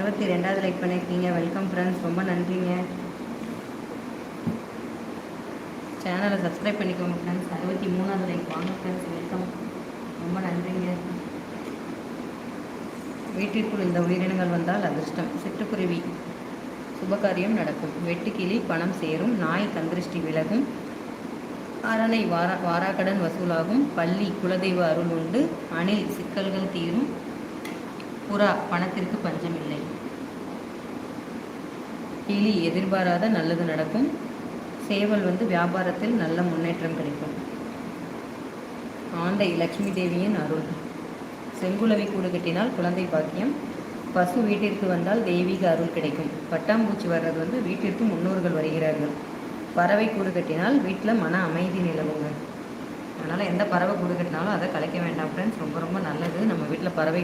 62வது like பண்ணியிருக்கீங்க. Welcome friends, ரொம்ப நன்றிங்க. சேனலை சப்ஸ்கிரைப் பண்ணிக்கோங்க ஃப்ரெண்ட்ஸ். 63வது லைக் வாங்க ஃப்ரெண்ட்ஸ், வெல்கம், ரொம்ப நன்றிங்க. வீட்டிற்குள் இந்த உயிரினங்கள் வந்தால் அதிர்ஷ்டம். சிட்டுக்குருவி சுபகாரியம் நடக்கும். வெட்டுக்கிளி பணம் சேரும். நாய் கந்திருஷ்டி விலகும். அரணை வாராக்கடன் வசூலாகும். பள்ளி குலதெய்வ அருள் உண்டு. அணில் சிக்கல்கள் தீரும். புறா பணத்திற்கு பஞ்சமில்லை. கிளி எதிர்பாராத நல்லது நடக்கும். சேவல் வியாபாரத்தில் நல்ல முன்னேற்றம் கிடைக்கும். ஆந்தை லட்சுமி தேவியின் அருள். செங்குலவி கூடு கட்டினால் குழந்தை பாக்கியம். பசு வீட்டிற்கு வந்தால் தெய்வீக அருள் கிடைக்கும். பட்டாம்பூச்சி வர்றது வீட்டிற்கு முன்னோர்கள் வருகிறார்கள். பறவை கூடு கட்டினால் வீட்டில் மன அமைதி நிலவுங்க. அதனால் எந்த பறவை கூடு கட்டினாலும் அதை கலைக்க வேண்டாம் ஃப்ரெண்ட்ஸ். ரொம்ப ரொம்ப நல்லது. நம்ம வீட்டில் பறவை